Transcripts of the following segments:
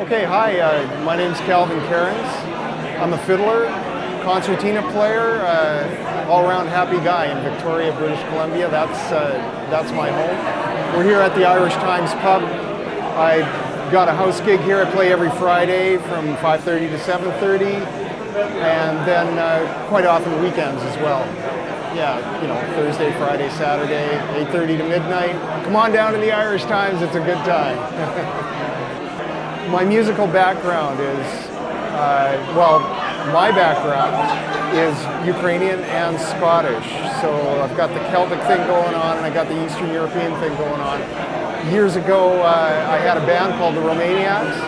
Okay, hi, my name's Calvin Cairns. I'm a fiddler, concertina player, all-around happy guy in Victoria, British Columbia. That's my home. We're here at the Irish Times pub. I got a house gig here. I play every Friday from 5:30 to 7:30, and then quite often weekends as well. Yeah, you know, Thursday, Friday, Saturday, 8:30 to midnight. Come on down to the Irish Times, it's a good time. My musical background is, my background is Ukrainian and Scottish. So I've got the Celtic thing going on and I got the Eastern European thing going on. Years ago, I had a band called the Romaniacs,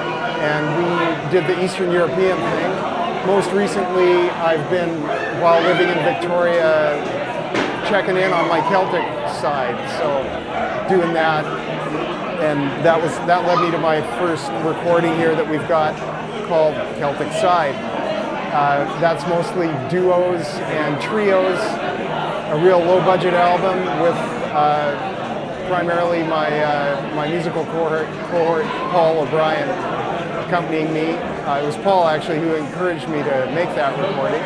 and we did the Eastern European thing. Most recently, I've been, while living in Victoria, checking in on my Celtic side, so doing that. And that led me to my first recording here that we've got called Celtic Side. That's mostly duos and trios, a real low-budget album with primarily my musical cohort, Paul O'Brien, accompanying me. It was Paul actually who encouraged me to make that recording.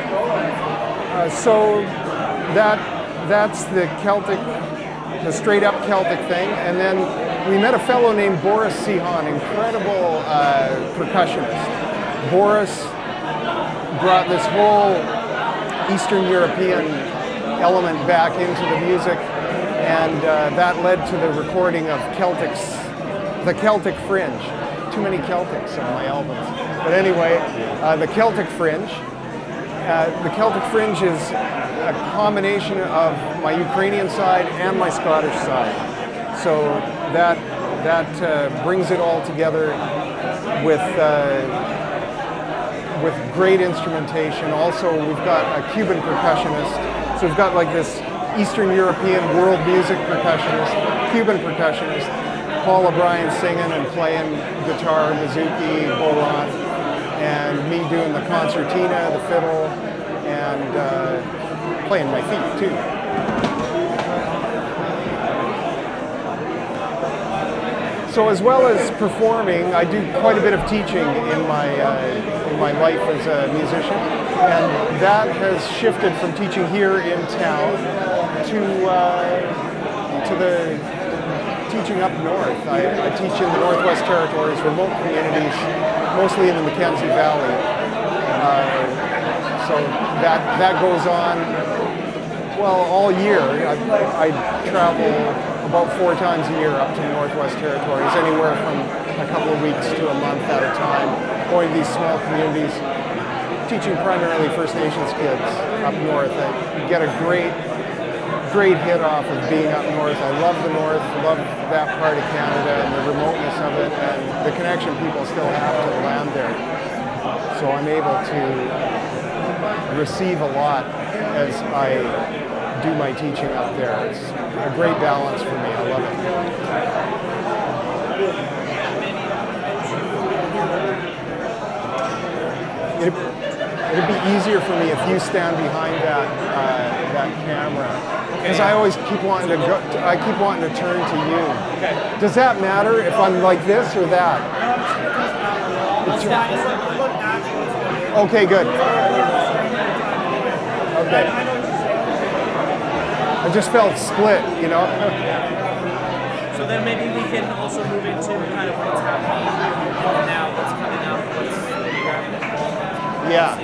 So that's the Celtic, the straight-up Celtic thing, and then we met a fellow named Boris Sihan, incredible percussionist. Boris brought this whole Eastern European element back into the music, and that led to the recording of the Celtic Fringe. Too many Celtics on my albums. But anyway, the Celtic Fringe. The Celtic Fringe is a combination of my Ukrainian side and my Scottish side. So that brings it all together with great instrumentation. Also, we've got a Cuban percussionist. So we've got like this Eastern European world music percussionist, Cuban percussionist, Paul O'Brien singing and playing guitar, bouzouki, boran, and me doing the concertina, the fiddle, and playing my feet too. So as well as performing, I do quite a bit of teaching in my life as a musician, and that has shifted from teaching here in town to the teaching up north. I teach in the Northwest Territories, remote communities, mostly in the Mackenzie Valley. So that goes on, well, all year. I travel about 4 times a year up to the Northwest Territories, anywhere from a couple of weeks to a month at a time, going to these small communities, teaching primarily First Nations kids up north. I get a great hit off of being up north. I love the north, love that part of Canada and the remoteness of it and the connection people still have to the land there. So I'm able to receive a lot as I do my teaching up there. It's a great balance for me. I love it. It'd be easier for me if you stand behind that camera, because I always keep wanting to go. I keep wanting to turn to you. Okay. Does that matter if I'm like this or that? Okay, good. Okay. I just felt split, you know. So then maybe we can also move into kind of what's happening now, what's coming up, what's involved. Yeah.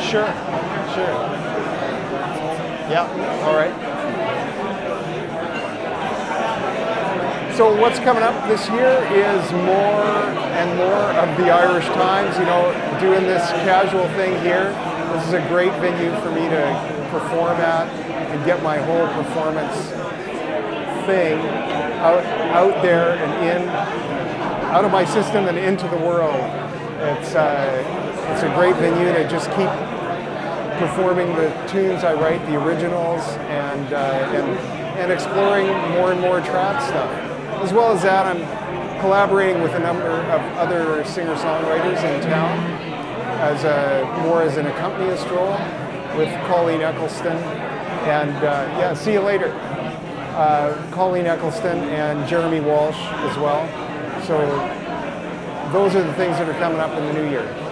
Sure. Yeah, all right. So what's coming up this year is more and more of the Irish Times, you know, doing this casual thing here. This is a great venue for me to perform at and get my whole performance thing out there and out of my system and into the world. It's a great venue to just keep performing the tunes I write, the originals, and exploring more and more trad stuff. As well as that, I'm collaborating with a number of other singer-songwriters in town more as an accompanist role with Colleen Eccleston. And yeah, see you later. Colleen Eccleston and Jeremy Walsh as well. So those are the things that are coming up in the new year.